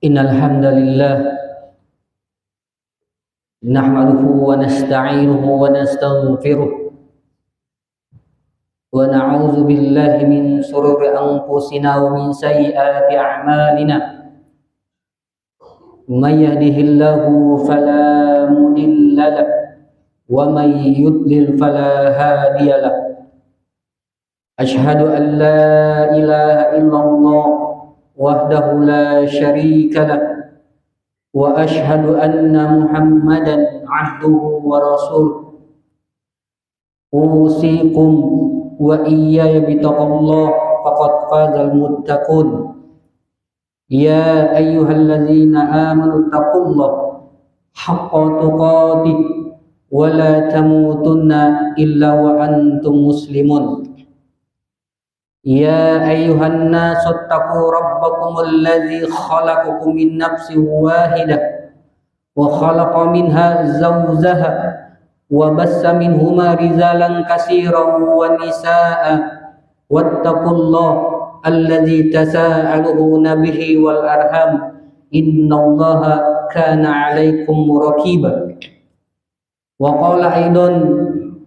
Innal hamdalillah nahmaduhu wa nasta'inuhu wa nastaghfiruh wa na'udzu billahi min shururi anfusina wa min sayyiati a'malina. May yahdihillahu fala mudilla lahu wa may yudlil fala hadiya lahu. Ashhadu an la ilaha illallah wahdahu la syarika lah wa ashhadu anna Muhammadan abduhu wa rasuluh. Usikum wa iyaya bitaqallah faqad fazal muttaqun. Ya ayyuhallazina amanu taqullah haqqa tuqatih wa la tamutunna illa wa antum muslimun. Ya ayyuhan nasu attaqu rabbakumul ladzi khalaqakum min nafsin wahidah wa khalaqa minha zawjaha wa bassa minhuma rijalan katsiran wa nisaa'a wattaqullaha alladzi tasaaluna bihi wal arham innallaha kana 'alaikum raqiba. Wa qala aidan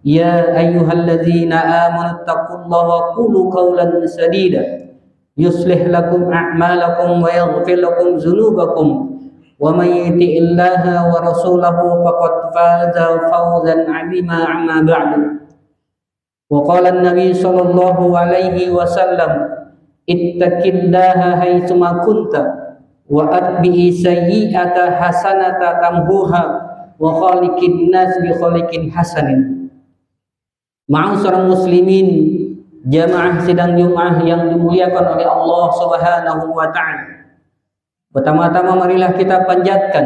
ya ayyuhalladzina amanu taqullaha wa qulu qawlan sadida yuslih lakum a'malakum wa yaghfir lakum dzunubakum wa may yuti'illaha wa rasulahu faqad faza fawzan 'azima amma ba'du. Wa qala an-nabi sallallahu alaihi wasallam ittaqillaha haitsu ma kunta wa atbi'i sayyi'ata hasanata tamhuha wa khaliqin nas bi khaliqin hasanin. Ma'asyiral muslimin, jamaah sidang Jumat yang dimuliakan oleh Allah Subhanahu wa taala. Pertama-tama marilah kita panjatkan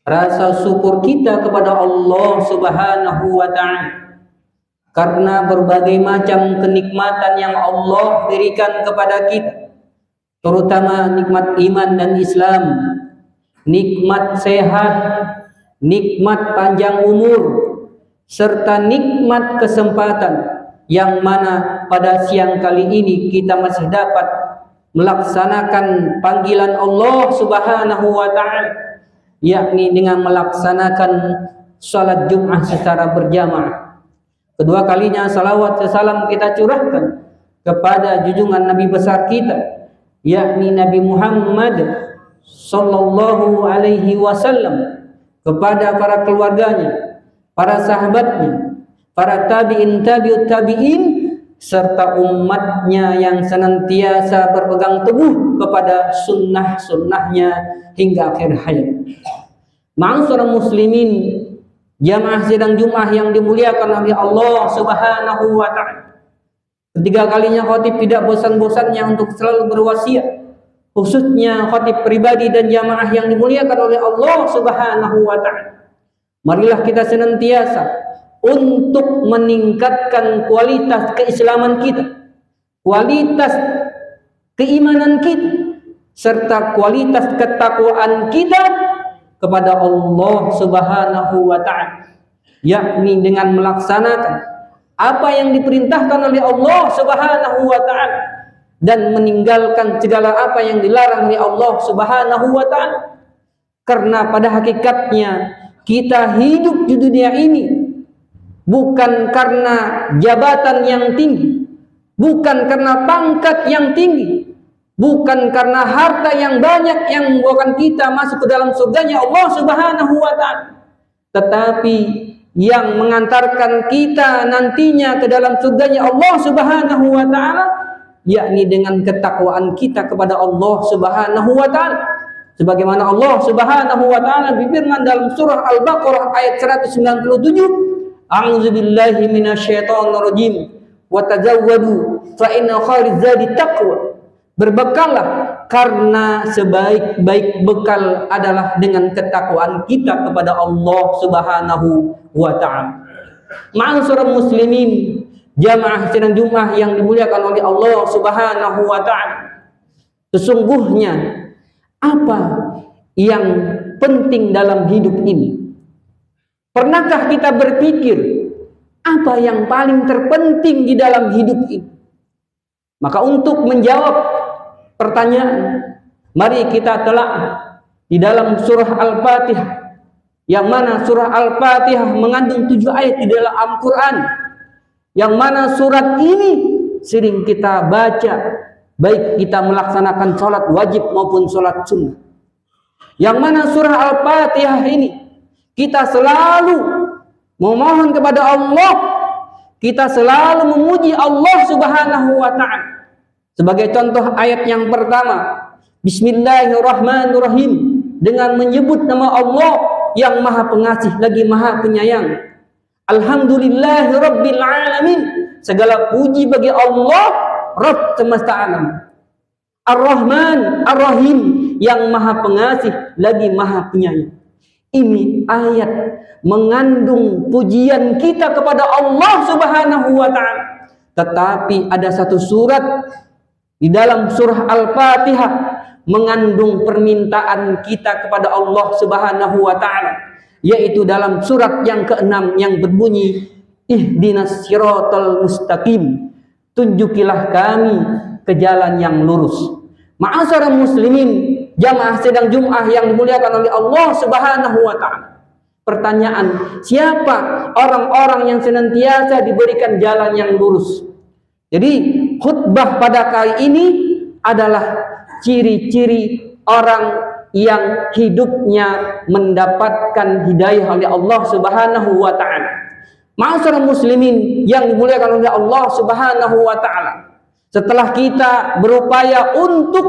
rasa syukur kita kepada Allah Subhanahu wa taala karena berbagai macam kenikmatan yang Allah berikan kepada kita, terutama nikmat iman dan Islam, nikmat sehat, nikmat panjang umur, serta nikmat kesempatan yang mana pada siang kali ini kita masih dapat melaksanakan panggilan Allah Subhanahu wa taala, yakni dengan melaksanakan salat Jumat secara berjamaah. Kedua kalinya salawat salam kita curahkan kepada junjungan Nabi besar kita, yakni Nabi Muhammad sallallahu alaihi wasallam, kepada para keluarganya, para sahabatnya, para tabi'in tabi'ut tabi'in, serta umatnya yang senantiasa berpegang teguh kepada sunnah-sunnahnya hingga akhir hayat. Ma'asyiral muslimin, jamaah sidang Jumat yang dimuliakan oleh Allah Subhanahu wa taala. Ketiga kalinya khatib tidak bosan-bosannya untuk selalu berwasiat, khususnya khatib pribadi dan jamaah yang dimuliakan oleh Allah Subhanahu wa taala. Marilah kita senantiasa untuk meningkatkan kualitas keislaman kita, kualitas keimanan kita, serta kualitas ketakwaan kita kepada Allah Subhanahu wa taala, yakni dengan melaksanakan apa yang diperintahkan oleh Allah Subhanahu wa taala dan meninggalkan segala apa yang dilarang oleh Allah Subhanahu wa taala. Karena pada hakikatnya kita hidup di dunia ini bukan karena jabatan yang tinggi, bukan karena pangkat yang tinggi, bukan karena harta yang banyak yang membawakan kita masuk ke dalam surganya Allah Subhanahu wa taala, tetapi yang mengantarkan kita nantinya ke dalam surganya Allah Subhanahu wa taala, yakni dengan ketakwaan kita kepada Allah Subhanahu wa taala. Sebagaimana Allah Subhanahu wa taala berfirman dalam surah Al-Baqarah ayat 197, A'udzubillahi minasyaitonir rajim wa tazawwadu fa inna khairaz zadi taqwa. Berbekallah karena sebaik-baik bekal adalah dengan ketakwaan kita kepada Allah Subhanahu wa taala. Ma'asyiral muslimin, jamaah sidang Jumat yang dimuliakan oleh Allah Subhanahu wa taala. Sesungguhnya apa yang penting dalam hidup ini? Pernahkah kita berpikir apa yang paling terpenting di dalam hidup ini? Maka untuk menjawab pertanyaan. Mari kita telah di dalam surah Al-Fatihah, yang mana surah Al-Fatihah mengandung 7 ayat di dalam Al-Quran, yang mana surat ini sering kita baca, baik kita melaksanakan sholat wajib maupun sholat sunnah. Yang mana surah Al-Fatihah ini kita selalu memohon kepada Allah, kita selalu memuji Allah Subhanahu wa Ta'ala. Sebagai contoh ayat yang pertama, Bismillahirrahmanirrahim, dengan menyebut nama Allah yang Maha Pengasih lagi Maha Penyayang. Alhamdulillahirabbil alamin, segala puji bagi Allah Rabb semesta alam. Ar-Rahman Ar-Rahim, yang Maha Pengasih lagi Maha Penyayang. Ini ayat mengandung pujian kita kepada Allah Subhanahu wa Ta'ala. Tetapi ada satu surat di dalam surah Al-Fatihah mengandung permintaan kita kepada Allah Subhanahu wa Ta'ala, yaitu dalam surat yang ke-6 yang berbunyi, Ihdinas siratal mustaqim, tunjukilah kami ke jalan yang lurus. Ma'asyiral muslimin, jamaah sidang Jum'ah yang dimuliakan oleh Allah Subhanahu wa Ta'ala. Pertanyaan, siapa orang-orang yang senantiasa diberikan jalan yang lurus? Jadi khutbah pada kali ini adalah ciri-ciri orang yang hidupnya mendapatkan hidayah oleh Allah Subhanahu wa Ta'ala. Ma'asyiral muslimin yang dimuliakan oleh Allah Subhanahu wa Ta'ala, setelah kita berupaya untuk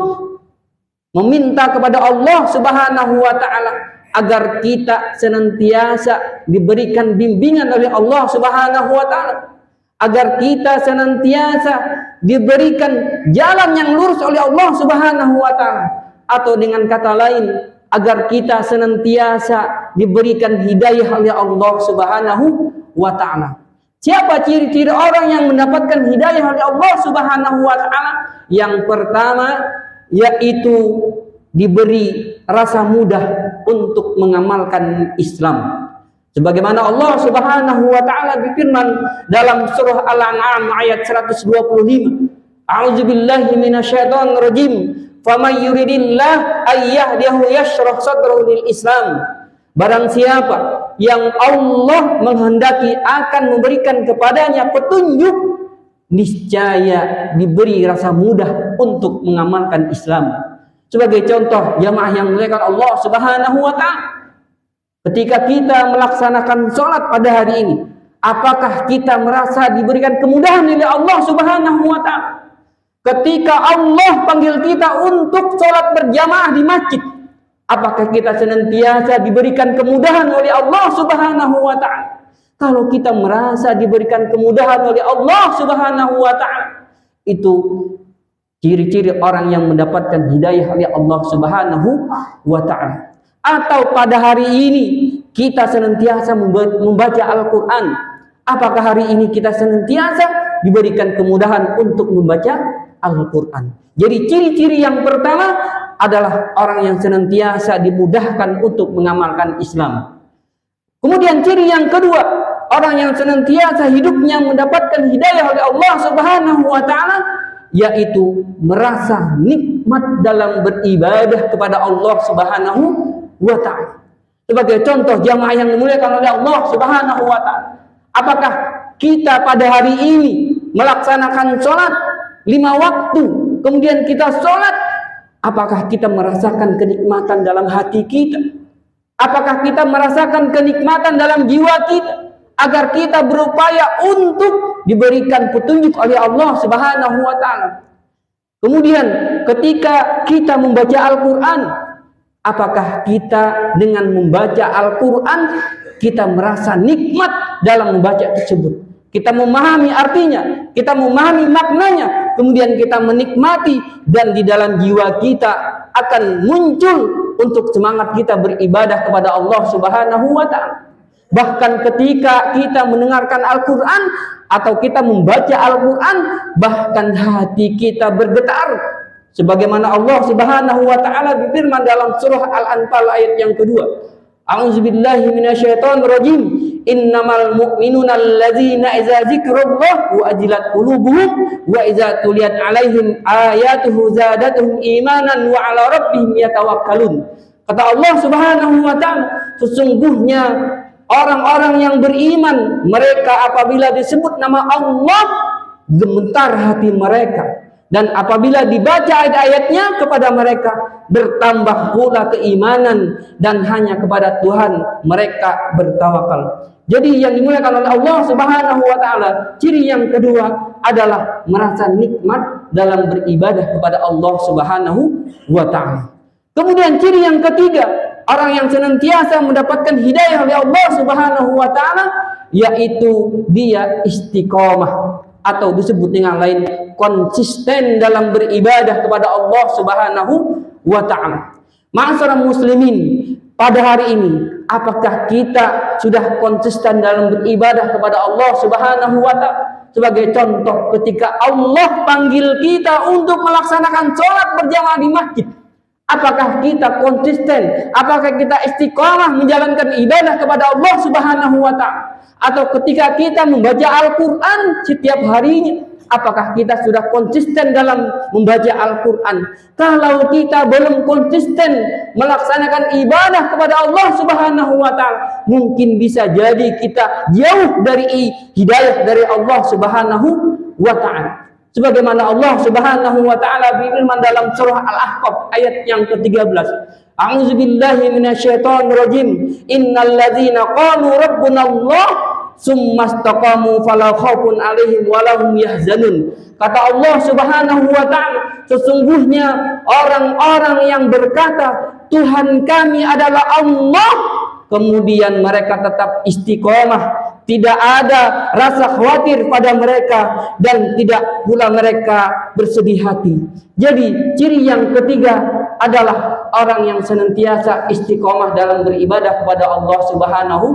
meminta kepada Allah Subhanahu wa Ta'ala agar kita senantiasa diberikan bimbingan oleh Allah Subhanahu wa Ta'ala, agar kita senantiasa diberikan jalan yang lurus oleh Allah Subhanahu wa Ta'ala, atau dengan kata lain, agar kita senantiasa diberikan hidayah oleh Allah Subhanahu wa Ta'ala. Siapa ciri-ciri orang yang mendapatkan hidayah oleh Allah Subhanahu wa Ta'ala? Yang pertama, yaitu diberi rasa mudah untuk mengamalkan Islam. Sebagaimana Allah Subhanahu wa Ta'ala berfirman dalam surah Al-An'am ayat 125, A'udzubillahi minasyaitonir rajim, faman yuridillah ayyahdihu yashrah sadrahu lil Islam. Barang siapa yang Allah menghendaki akan memberikan kepadanya petunjuk, niscaya diberi rasa mudah untuk mengamalkan Islam. Sebagai contoh, jamaah yang dimuliakan Allah Subhanahu wa Ta'ala, ketika kita melaksanakan sholat pada hari ini, apakah kita merasa diberikan kemudahan oleh Allah Subhanahu wa Ta'ala? Ketika Allah panggil kita untuk sholat berjamaah di masjid, apakah kita senantiasa diberikan kemudahan oleh Allah Subhanahu wa Ta'ala? Kalau kita merasa diberikan kemudahan oleh Allah Subhanahu wa Ta'ala, itu ciri-ciri orang yang mendapatkan hidayah oleh Allah Subhanahu wa Ta'ala. Atau pada hari ini kita senantiasa membaca Al-Quran, apakah hari ini kita senantiasa diberikan kemudahan untuk membaca Al-Quran? Jadi ciri-ciri yang pertama adalah orang yang senantiasa dimudahkan untuk mengamalkan Islam. Kemudian ciri yang kedua, orang yang senantiasa hidupnya mendapatkan hidayah oleh Allah Subhanahu wa Ta'ala, yaitu merasa nikmat dalam beribadah kepada Allah Subhanahu wa Ta'ala. Sebagai contoh, jamaah yang dimuliakan oleh Allah Subhanahu wa Ta'ala, apakah kita pada hari ini melaksanakan sholat 5 waktu, kemudian kita sholat, apakah kita merasakan kenikmatan dalam hati kita? Apakah kita merasakan kenikmatan dalam jiwa kita, agar kita berupaya untuk diberikan petunjuk oleh Allah Subhanahu wa Ta'ala? Kemudian ketika kita membaca Al-Quran, apakah kita dengan membaca Al-Quran kita merasa nikmat dalam membaca tersebut? Kita memahami artinya, kita memahami maknanya, kemudian kita menikmati, dan di dalam jiwa kita akan muncul untuk semangat kita beribadah kepada Allah Subhanahu wa Ta'ala. Bahkan ketika kita mendengarkan Al-Quran atau kita membaca Al-Quran, bahkan hati kita bergetar. Sebagaimana Allah Subhanahu wa Ta'ala berfirman dalam surah Al-Anfal ayat yang kedua, A'udzubillahi minasyaitonirrajim. Innamal mu'minuna alladzina idza dzikrullah wajilat qulubuhum wa idza tuliyat 'alaihim ayatuhu zadatuhum imanan wa 'ala rabbihim yatawakkalun. Kata Allah Subhanahu wa taala, sesungguhnya orang-orang yang beriman, mereka apabila disebut nama Allah gemetar hati mereka, dan apabila dibaca ayat-ayatnya kepada mereka bertambah pula keimanan, dan hanya kepada Tuhan mereka bertawakal. Jadi yang dimuliakan oleh Allah Subhanahu wa taala, ciri yang kedua adalah merasa nikmat dalam beribadah kepada Allah Subhanahu wa taala. Kemudian ciri yang ketiga, orang yang senantiasa mendapatkan hidayah oleh Allah Subhanahu wa taala, yaitu dia istiqomah, atau disebut dengan lain konsisten dalam beribadah kepada Allah Subhanahu wa taala. Ma'asyiral muslimin, pada hari ini apakah kita sudah konsisten dalam beribadah kepada Allah Subhanahu wa taala? Sebagai contoh, ketika Allah panggil kita untuk melaksanakan sholat berjamaah di masjid, apakah kita konsisten? Apakah kita istiqomah menjalankan ibadah kepada Allah Subhanahu wa taala? Atau ketika kita membaca Al-Quran setiap harinya, apakah kita sudah konsisten dalam membaca Al-Quran? Kalau kita belum konsisten melaksanakan ibadah kepada Allah Subhanahu wa taala, mungkin bisa jadi kita jauh dari hidayah dari Allah Subhanahu wa taala. Sebagaimana Allah Subhanahu wa taala berfirman dalam surah Al-Ahqaf ayat yang ke-13. A'udzubillahi minasyaitonirrajim. Innal ladzina qalu rabbunallah tsumma istaqamu fala khaufun 'alaihim wa lahum yahzanun. Kata Allah Subhanahu wa taala, sesungguhnya orang-orang yang berkata Tuhan kami adalah Allah, kemudian mereka tetap istiqomah, tidak ada rasa khawatir pada mereka, dan tidak pula mereka bersedih hati. Jadi ciri yang ketiga adalah orang yang senantiasa istiqomah dalam beribadah kepada Allah Subhanahu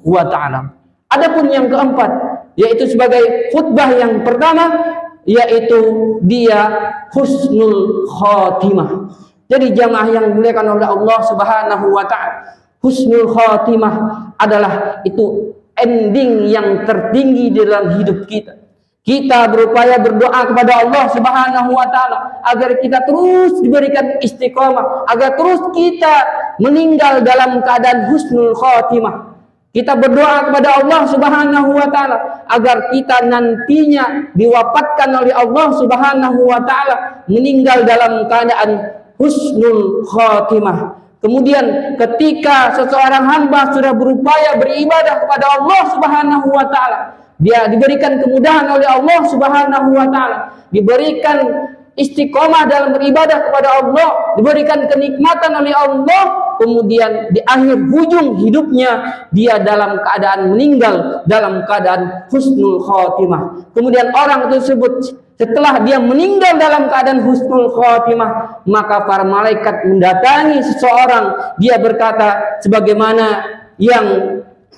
wa taala. Adapun yang keempat, yaitu sebagai khutbah yang pertama, yaitu dia husnul khatimah. Jadi jamaah yang dimuliakan oleh Allah Subhanahu wa taala, husnul khatimah adalah itu ending yang tertinggi dalam hidup kita. Kita berupaya berdoa kepada Allah Subhanahu wa taala agar kita terus diberikan istiqomah, agar terus kita meninggal dalam keadaan husnul khatimah. Kita berdoa kepada Allah Subhanahu wa taala agar kita nantinya diwafatkan oleh Allah Subhanahu wa taala meninggal dalam keadaan husnul khatimah. Kemudian ketika seseorang hamba sudah berupaya beribadah kepada Allah Subhanahu wa taala, dia diberikan kemudahan oleh Allah Subhanahu wa taala, diberikan istiqomah dalam beribadah kepada Allah, diberikan kenikmatan oleh Allah, kemudian di akhir ujung hidupnya dia dalam keadaan meninggal dalam keadaan husnul khatimah. Kemudian orang tersebut setelah dia meninggal dalam keadaan husnul khatimah, maka para malaikat mendatangi seseorang, dia berkata sebagaimana yang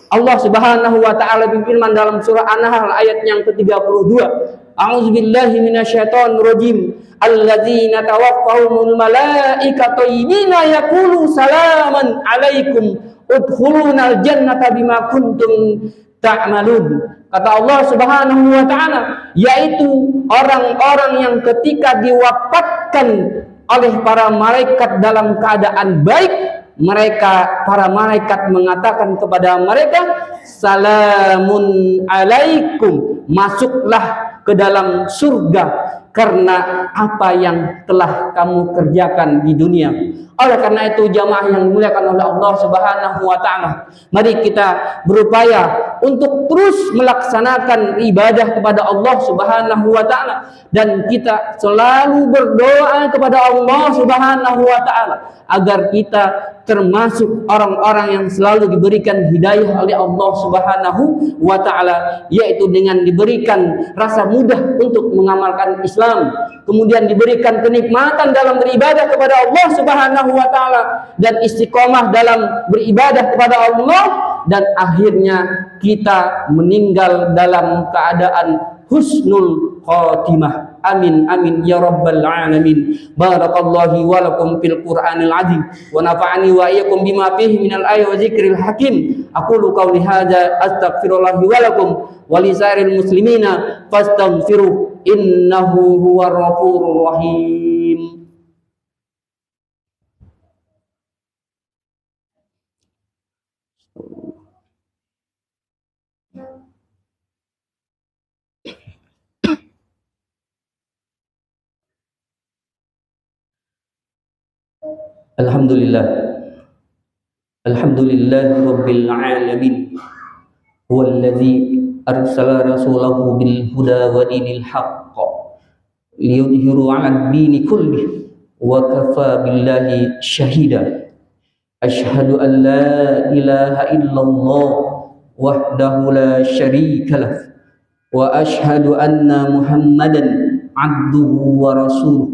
Allah Subhanahu wa taala berfirman dalam surah An-Nahl ayat yang ke-32. A'udzubillahi minasyaitonirrajim. Alladzina tawaffahumul malaikatu tayyibina yaqulu salaman 'alaikum udkhulunal jannata bima kuntum ta'malun. Kata Allah Subhanahu wa taala, yaitu orang-orang yang ketika diwafatkan oleh para malaikat dalam keadaan baik, para malaikat mengatakan kepada mereka, salamun alaikum, masuklah ke dalam surga karena apa yang telah kamu kerjakan di dunia. Oleh karena itu jamaah yang dimuliakan oleh Allah Subhanahu wa taala, mari kita berupaya untuk terus melaksanakan ibadah kepada Allah Subhanahu wa taala, dan kita selalu berdoa kepada Allah Subhanahu wa taala agar kita termasuk orang-orang yang selalu diberikan hidayah oleh Allah Subhanahu wa taala, yaitu dengan diberikan rasa mudah untuk mengamalkan Islam, kemudian diberikan kenikmatan dalam beribadah kepada Allah Subhanahu wa taala, dan istiqomah dalam beribadah kepada Allah, dan akhirnya kita meninggal dalam keadaan husnul khatimah. Amin amin ya rabbal alamin. Barakallahu wa lakum fil Qur'anil azim wa nafa'ani wa iyyakum bima fihi minal ayati wa dzikril hakim. Aqulu qawli hadza astaghfirullah wa lakum wa lisairil muslimina fastaghfiruh innahu huwar ghafurur rahim. Alhamdulillah, alhamdulillah rabbil alamin, huwallazi arsala rasulahu bil huda wa dinil haqq liyudhiru 'ala ad-dini kullih wa kafa billahi syahida. Asyhadu an la ilaha illallah wahdahu la syarika lah wa asyhadu anna muhammadan abduhu wa rasuluh.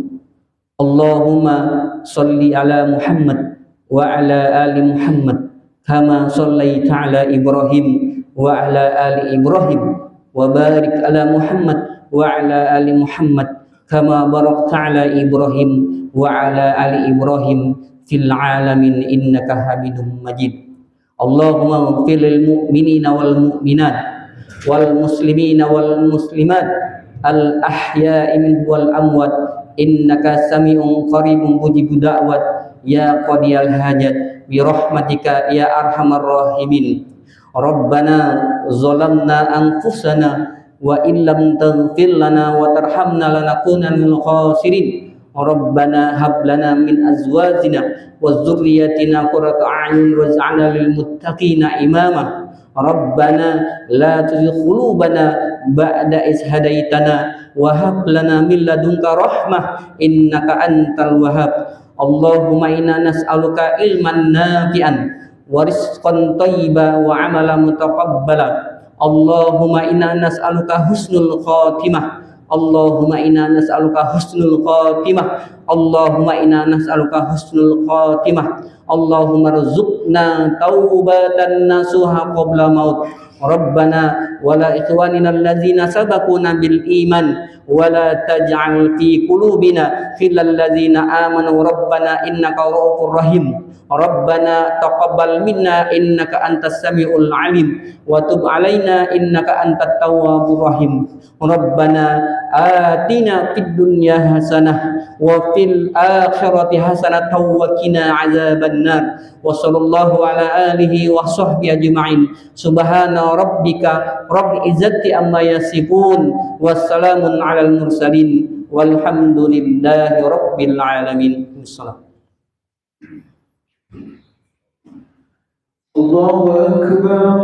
Allahumma salli ala Muhammad wa ala ali Muhammad kama sallaita ala Ibrahim wa ala ali Ibrahim wa barik ala Muhammad wa ala ali Muhammad kama barakta ala Ibrahim wa ala ali Ibrahim fil alamin innaka Hamidum Majid. Allahumma ighfir lil mu'minina wal mu'minat wal muslimina wal muslimat al ahya'i minhum wal amwat innaka sami'un qaribun mujibud da'wat ya qadiyal hajat bi rahmatika ya arhamar rahimin. Rabbana zalamna anfusana wa illam taghfir lana wa tarhamna lanakunanna minal khasirin. Rabbana hab lana min azwajina wa dzurriyyatina qurrata a'yun waj'alna lil muttaqina imama. Rabbana la tuzigh qulubana ba'da idh hadaitana wa hab lana min ladunka rahmah innaka antal wahhab. Allahumma inna nas'aluka ilman nafi'an wa rizqan thayyiban wa 'amalan mutaqabbala. Allahumma inna nas'aluka husnul khatimah. Allahumma inna nas'aluka husnul khatimah. Allahumma inna nas'aluka husnul khatimah. Allahumma rzuqna taubatan nasuha qabla maut. Rabbana wala ikhwanina allazina sabaquna bil iman wala taj'al fi qulubina ghillal ladzina amanu rabbana innaka ra'ufur rahim. Rabbana taqabbal minna innaka antas samiul alim wa tub alaina innaka antat tawwabur rahim. Rabbana atina fid dunya hasanah wa fil akhirati hasanah wa qina azabannar. Wa sallallahu ala alihi wa sahbihi ajma'in. Subhana rabbika rabbil izzati amma yasifun wassalamun alal mursalin walhamdulillahi rabbil alamin. Allahu akbar.